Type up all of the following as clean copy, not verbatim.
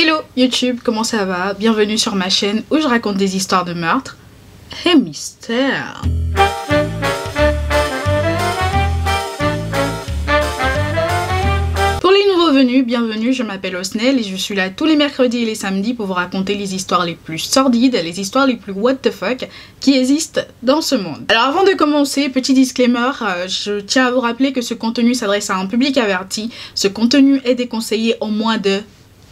Hello YouTube, comment ça va? Bienvenue sur ma chaîne où je raconte des histoires de meurtre et mystères. Pour les nouveaux venus, bienvenue, je m'appelle Osnel et je suis là tous les mercredis et les samedis pour vous raconter les histoires les plus sordides, les histoires les plus what the fuck qui existent dans ce monde. Alors avant de commencer, petit disclaimer, je tiens à vous rappeler que ce contenu s'adresse à un public averti. Ce contenu est déconseillé au moins de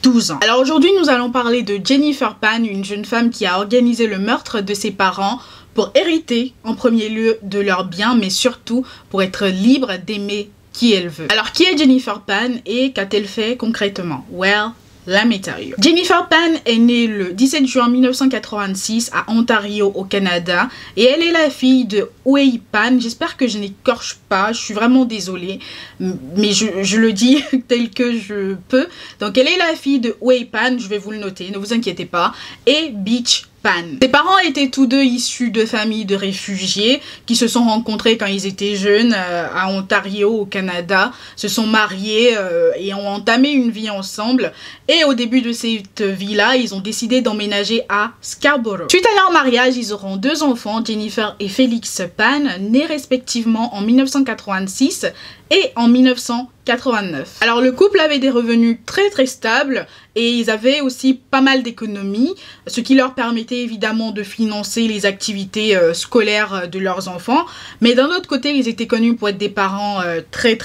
12 ans. Alors aujourd'hui nous allons parler de Jennifer Pan, une jeune femme qui a organisé le meurtre de ses parents pour hériter en premier lieu de leurs biens, mais surtout pour être libre d'aimer qui elle veut. Alors qui est Jennifer Pan et qu'a-t-elle fait concrètement? Well, let me tell you. Jennifer Pan est née le 17 juin 1986 à Ontario au Canada et elle est la fille de Wei Pan. J'espère que je n'écorche pas, je suis vraiment désolée, mais je le dis tel que je peux. Donc elle est la fille de Wei Pan, je vais vous le noter, ne vous inquiétez pas, et Beach Pan. Ses parents étaient tous deux issus de familles de réfugiés qui se sont rencontrés quand ils étaient jeunes à Ontario au Canada, se sont mariés et ont entamé une vie ensemble. Et au début de cette vie-là, ils ont décidé d'emménager à Scarborough. Suite à leur mariage, ils auront deux enfants, Jennifer et Félix Pan, nés respectivement en 1986 et en 1989. Alors le couple avait des revenus très stables et ils avaient aussi pas mal d'économies, ce qui leur permettait évidemment de financer les activités scolaires de leurs enfants. Mais d'un autre côté, ils étaient connus pour être des parents très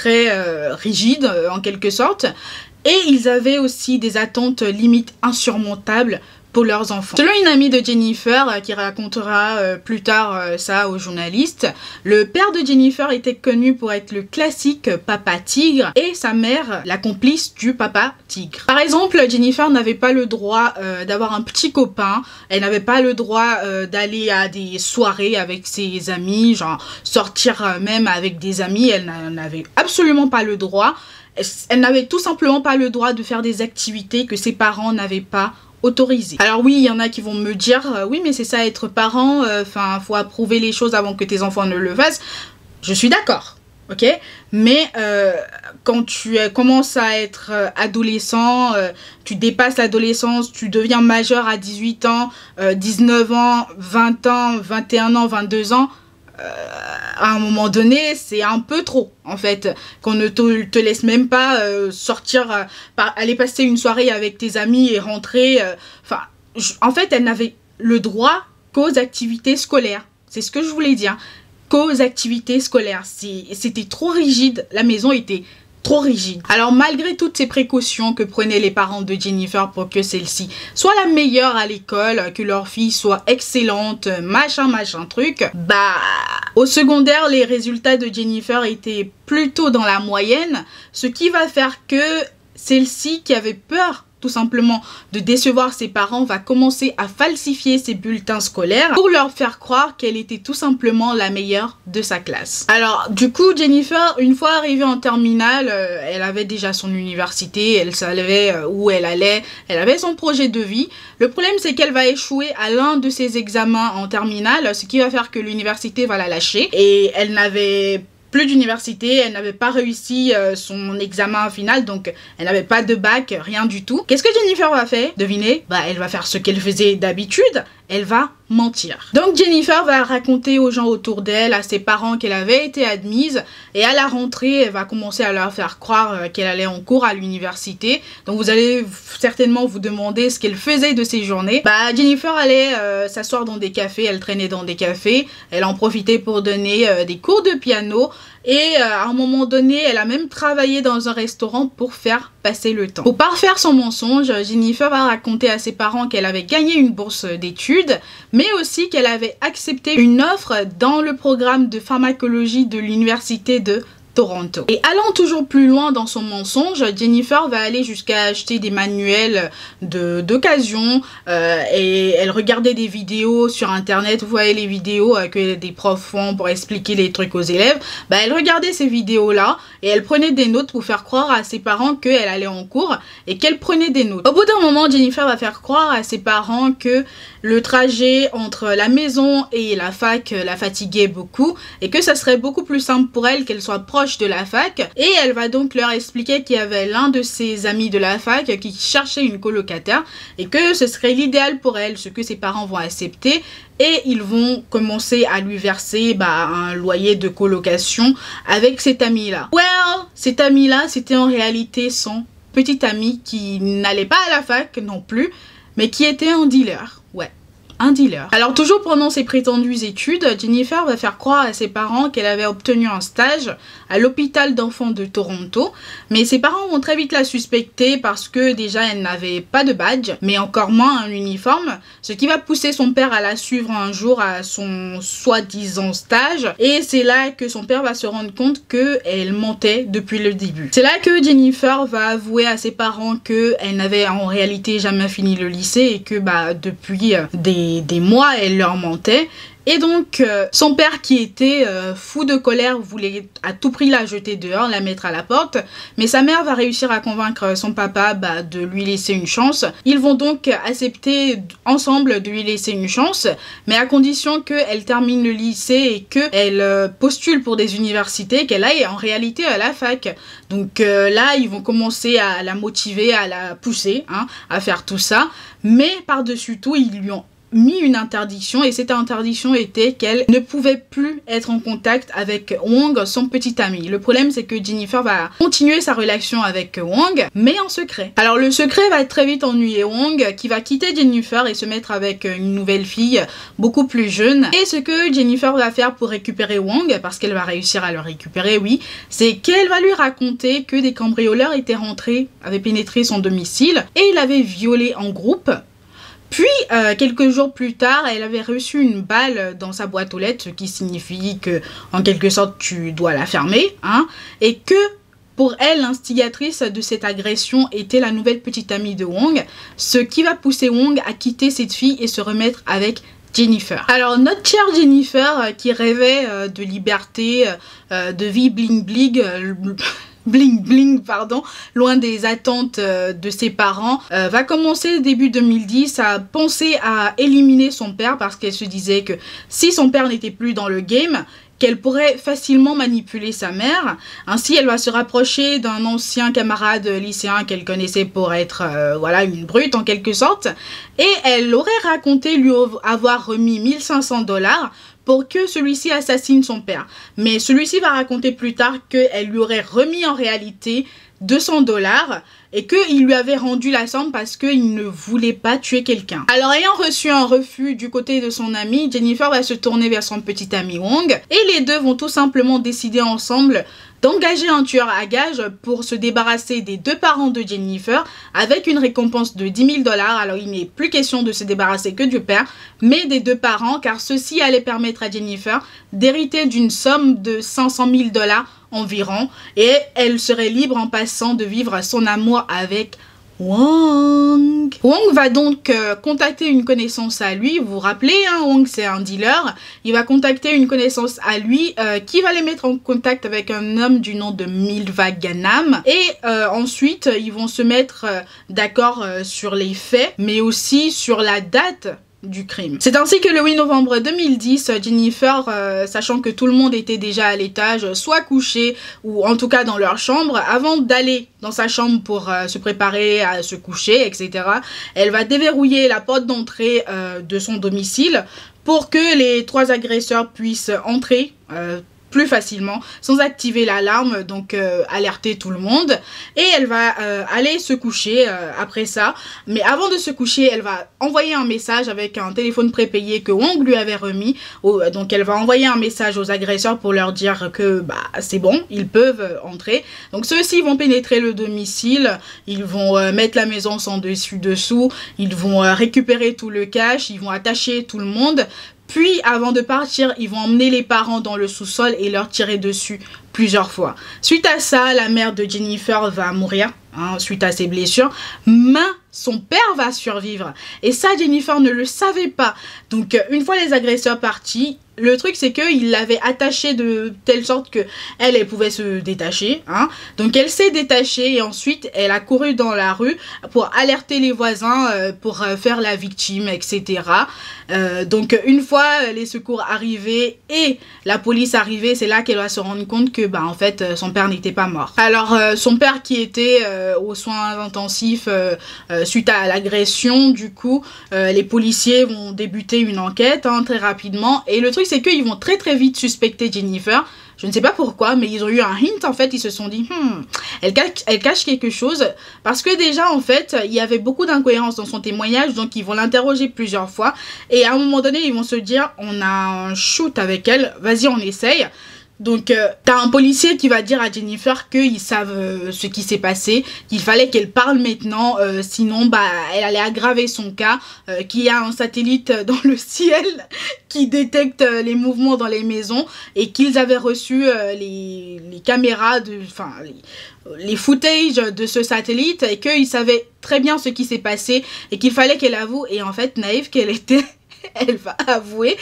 rigides en quelque sorte. Et ils avaient aussi des attentes limite insurmontables pour leurs enfants. Selon une amie de Jennifer qui racontera plus tard ça aux journalistes, le père de Jennifer était connu pour être le classique papa tigre et sa mère la complice du papa tigre. Par exemple, Jennifer n'avait pas le droit d'avoir un petit copain, elle n'avait pas le droit d'aller à des soirées avec ses amis, genre sortir même avec des amis, elle n'avait absolument pas le droit. Elle n'avait tout simplement pas le droit de faire des activités que ses parents n'avaient pas autorisé. Alors oui, il y en a qui vont me dire oui mais c'est ça être parent, enfin faut approuver les choses avant que tes enfants ne le fassent. Je suis d'accord, ok, mais quand tu commences à être adolescent, tu dépasses l'adolescence, tu deviens majeur à 18 ans, 19 ans, 20 ans, 21 ans, 22 ans, à un moment donné c'est un peu trop en fait, qu'on ne te laisse même pas sortir, aller passer une soirée avec tes amis et rentrer, enfin en fait elle n'avait le droit qu'aux activités scolaires, c'est ce que je voulais dire, qu'aux activités scolaires. C'était trop rigide, la maison était trop rigide. Alors malgré toutes ces précautions que prenaient les parents de Jennifer pour que celle-ci soit la meilleure à l'école, que leur fille soit excellente, machin truc, bah au secondaire les résultats de Jennifer étaient plutôt dans la moyenne, ce qui va faire que celle-ci qui avait peur tout simplement de décevoir ses parents va commencer à falsifier ses bulletins scolaires pour leur faire croire qu'elle était tout simplement la meilleure de sa classe. Alors du coup Jennifer, une fois arrivée en terminale, elle avait déjà son université, elle savait où elle allait, elle avait son projet de vie. Le problème c'est qu'elle va échouer à l'un de ses examens en terminale, ce qui va faire que l'université va la lâcher et elle n'avait plus d'université, elle n'avait pas réussi son examen final, donc elle n'avait pas de bac, rien du tout. Qu'est-ce que Jennifer va faire? Devinez? Bah elle va faire ce qu'elle faisait d'habitude, elle va mentir. Donc Jennifer va raconter aux gens autour d'elle, à ses parents qu'elle avait été admise et à la rentrée elle va commencer à leur faire croire qu'elle allait en cours à l'université. Donc vous allez certainement vous demander ce qu'elle faisait de ces journées. Bah Jennifer allait s'asseoir dans des cafés, elle traînait dans des cafés, elle en profitait pour donner des cours de piano. Et à un moment donné, elle a même travaillé dans un restaurant pour faire passer le temps. Pour parfaire son mensonge, Jennifer va raconter à ses parents qu'elle avait gagné une bourse d'études, mais aussi qu'elle avait accepté une offre dans le programme de pharmacologie de l'université de Toronto. Et allant toujours plus loin dans son mensonge, Jennifer va aller jusqu'à acheter des manuels d'occasion et elle regardait des vidéos sur internet. Vous voyez les vidéos que des profs font pour expliquer les trucs aux élèves. Bah, elle regardait ces vidéos là et elle prenait des notes pour faire croire à ses parents qu'elle allait en cours et qu'elle prenait des notes. Au bout d'un moment, Jennifer va faire croire à ses parents que le trajet entre la maison et la fac la fatiguait beaucoup et que ça serait beaucoup plus simple pour elle qu'elle soit proche proches de la fac et elle va donc leur expliquer qu'il y avait l'un de ses amis de la fac qui cherchait une colocataire et que ce serait l'idéal pour elle, ce que ses parents vont accepter et ils vont commencer à lui verser un loyer de colocation avec cet ami-là. Well, cet ami-là, c'était en réalité son petit ami qui n'allait pas à la fac non plus, mais qui était un dealer. Ouais. Un dealer. Alors toujours pendant ses prétendues études, Jennifer va faire croire à ses parents qu'elle avait obtenu un stage à l'hôpital d'enfants de Toronto, mais ses parents vont très vite la suspecter parce que déjà elle n'avait pas de badge, mais encore moins un uniforme, ce qui va pousser son père à la suivre un jour à son soi-disant stage, et c'est là que son père va se rendre compte qu'elle mentait depuis le début. C'est là que Jennifer va avouer à ses parents qu'elle n'avait en réalité jamais fini le lycée et que depuis des mois elle leur mentait. Et donc son père qui était fou de colère voulait à tout prix la jeter dehors, la mettre à la porte, mais sa mère va réussir à convaincre son papa de lui laisser une chance. Ils vont donc accepter ensemble de lui laisser une chance, mais à condition qu'elle termine le lycée et qu'elle postule pour des universités, qu'elle aille en réalité à la fac. Donc là ils vont commencer à la motiver, à la pousser à faire tout ça, mais par-dessus tout ils lui ont mis une interdiction, et cette interdiction était qu'elle ne pouvait plus être en contact avec Wong, son petit ami. Le problème c'est que Jennifer va continuer sa relation avec Wong, mais en secret. Alors le secret va très vite ennuyer Wong, qui va quitter Jennifer et se mettre avec une nouvelle fille beaucoup plus jeune. Et ce que Jennifer va faire pour récupérer Wong, parce qu'elle va réussir à le récupérer, oui, c'est qu'elle va lui raconter que des cambrioleurs étaient rentrés, avaient pénétré son domicile et il avait violé en groupe. Puis, quelques jours plus tard, elle avait reçu une balle dans sa boîte aux lettres, ce qui signifie que, en quelque sorte, tu dois la fermer, et que, pour elle, l'instigatrice de cette agression était la nouvelle petite amie de Wong, ce qui va pousser Wong à quitter cette fille et se remettre avec Jennifer. Alors, notre chère Jennifer, qui rêvait de liberté, de vie bling bling, loin des attentes de ses parents, va commencer début 2010 à penser à éliminer son père parce qu'elle se disait que si son père n'était plus dans le game, qu'elle pourrait facilement manipuler sa mère. Ainsi, elle va se rapprocher d'un ancien camarade lycéen qu'elle connaissait pour être une brute en quelque sorte, et elle aurait raconté lui avoir remis 1500 $ pour que celui-ci assassine son père. Mais celui-ci va raconter plus tard qu'elle lui aurait remis en réalité 200 $ et qu'il lui avait rendu la somme parce qu'il ne voulait pas tuer quelqu'un. Alors ayant reçu un refus du côté de son ami, Jennifer va se tourner vers son petit ami Wong et les deux vont tout simplement décider ensemble d'engager un tueur à gages pour se débarrasser des deux parents de Jennifer avec une récompense de 10 000 $. Alors il n'est plus question de se débarrasser que du père, mais des deux parents, car ceci allait permettre à Jennifer d'hériter d'une somme de 500 000 $ environ, et elle serait libre en passant de vivre son amour avec Wong. Wong va donc contacter une connaissance à lui. Vous vous rappelez, Wong c'est un dealer. Il va contacter une connaissance à lui qui va les mettre en contact avec un homme du nom de Milva Ganam. Et ensuite, ils vont se mettre d'accord sur les faits, mais aussi sur la date du crime. C'est ainsi que le 8 novembre 2010, Jennifer, sachant que tout le monde était déjà à l'étage, soit couché ou en tout cas dans leur chambre, avant d'aller dans sa chambre pour se préparer à se coucher, etc., elle va déverrouiller la porte d'entrée de son domicile pour que les trois agresseurs puissent entrer plus facilement sans activer l'alarme, donc alerter tout le monde. Et elle va aller se coucher après ça, mais avant de se coucher elle va envoyer un message avec un téléphone prépayé que Wong lui avait remis. Donc elle va envoyer un message aux agresseurs pour leur dire que c'est bon, ils peuvent entrer. Donc ceux-ci vont pénétrer le domicile, ils vont mettre la maison sans dessus-dessous, ils vont récupérer tout le cash, ils vont attacher tout le monde. Puis, avant de partir, ils vont emmener les parents dans le sous-sol et leur tirer dessus plusieurs fois. Suite à ça, la mère de Jennifer va mourir, suite à ses blessures, mais son père va survivre. Et ça, Jennifer ne le savait pas. Donc, une fois les agresseurs partis, le truc c'est qu'il l'avait attachée de telle sorte que elle pouvait se détacher. Donc elle s'est détachée et ensuite elle a couru dans la rue pour alerter les voisins, pour faire la victime, etc. Donc une fois les secours arrivés et la police arrivée, c'est là qu'elle va se rendre compte que que bah en fait son père n'était pas mort. Alors son père qui était aux soins intensifs suite à l'agression, du coup les policiers vont débuter une enquête hein, très rapidement, et le truc c'est qu'ils vont très vite suspecter Jennifer. Je ne sais pas pourquoi, mais ils ont eu un hint en fait, ils se sont dit elle cache quelque chose, parce que déjà en fait il y avait beaucoup d'incohérences dans son témoignage, donc ils vont l'interroger plusieurs fois et à un moment donné ils vont se dire on a un shoot avec elle, vas-y on essaye. Donc t'as un policier qui va dire à Jennifer qu'ils savent ce qui s'est passé, qu'il fallait qu'elle parle maintenant, sinon bah elle allait aggraver son cas, qu'il y a un satellite dans le ciel qui détecte les mouvements dans les maisons, et qu'ils avaient reçu les caméras, enfin les footages de ce satellite, et qu'ils savaient très bien ce qui s'est passé et qu'il fallait qu'elle avoue. Et en fait, naïve qu'elle était, elle va avouer,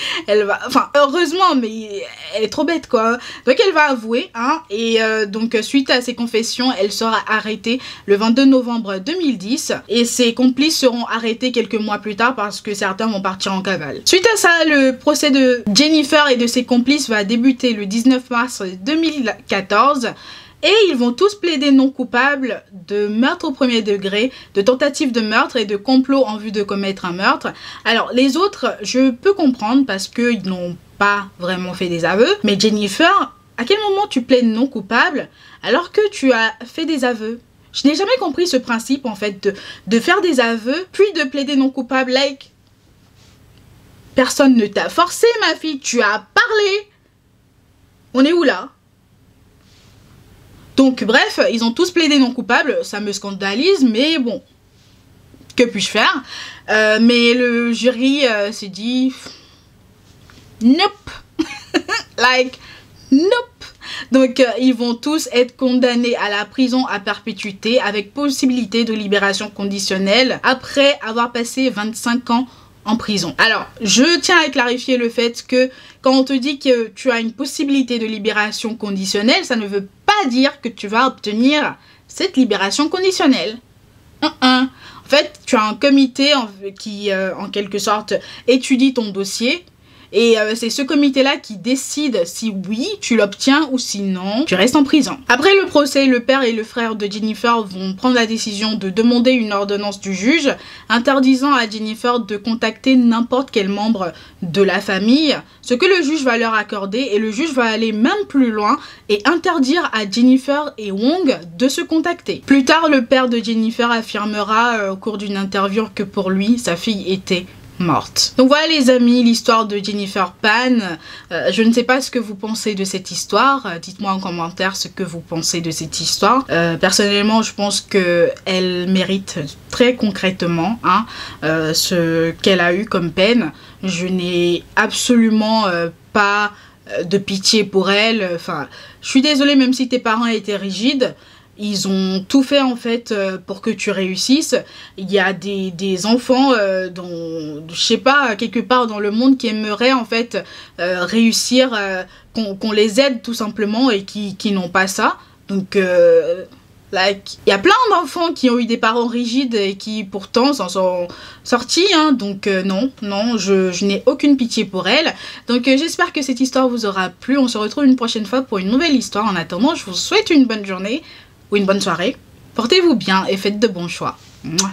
enfin heureusement, mais elle est trop bête quoi. Donc elle va avouer hein, et donc suite à ses confessions, elle sera arrêtée le 22 novembre 2010 et ses complices seront arrêtés quelques mois plus tard parce que certains vont partir en cavale. Suite à ça, le procès de Jennifer et de ses complices va débuter le 19 mars 2014. Et ils vont tous plaider non coupables de meurtre au premier degré, de tentative de meurtre et de complot en vue de commettre un meurtre. Alors les autres, je peux comprendre parce qu'ils n'ont pas vraiment fait des aveux. Mais Jennifer, à quel moment tu plaides non coupable alors que tu as fait des aveux? Je n'ai jamais compris ce principe en fait de faire des aveux puis de plaider non coupable. Like, personne ne t'a forcé ma fille, tu as parlé. On est où là? Donc bref, ils ont tous plaidé non coupable, ça me scandalise, mais bon, que puis-je faire? Mais le jury s'est dit, nope, like, nope. Donc ils vont tous être condamnés à la prison à perpétuité avec possibilité de libération conditionnelle après avoir passé 25 ans en prison. Alors, je tiens à clarifier le fait que quand on te dit que tu as une possibilité de libération conditionnelle, ça ne veut pas dire que tu vas obtenir cette libération conditionnelle. En fait, tu as un comité qui, en quelque sorte, étudie ton dossier. Et c'est ce comité-là qui décide si oui, tu l'obtiens ou sinon, tu restes en prison. Après le procès, le père et le frère de Jennifer vont prendre la décision de demander une ordonnance du juge interdisant à Jennifer de contacter n'importe quel membre de la famille, ce que le juge va leur accorder, et le juge va aller même plus loin et interdire à Jennifer et Wong de se contacter. Plus tard, le père de Jennifer affirmera au cours d'une interview que pour lui, sa fille était morte. Donc voilà les amis, l'histoire de Jennifer Pan. Je ne sais pas ce que vous pensez de cette histoire. Dites-moi en commentaire ce que vous pensez de cette histoire. Personnellement, je pense qu'elle mérite très concrètement hein, ce qu'elle a eu comme peine. Je n'ai absolument pas de pitié pour elle. Enfin, je suis désolée, même si tes parents étaient rigides. Ils ont tout fait en fait pour que tu réussisses. Il y a des enfants je sais pas, quelque part dans le monde qui aimeraient en fait réussir, qu'on les aide tout simplement et qui n'ont pas ça. Donc like, il y a plein d'enfants qui ont eu des parents rigides et qui pourtant s'en sont sortis. Hein. Donc non, je n'ai aucune pitié pour elle. Donc j'espère que cette histoire vous aura plu. On se retrouve une prochaine fois pour une nouvelle histoire. En attendant, je vous souhaite une bonne journée ou une bonne soirée. Portez-vous bien et faites de bons choix. Mouah.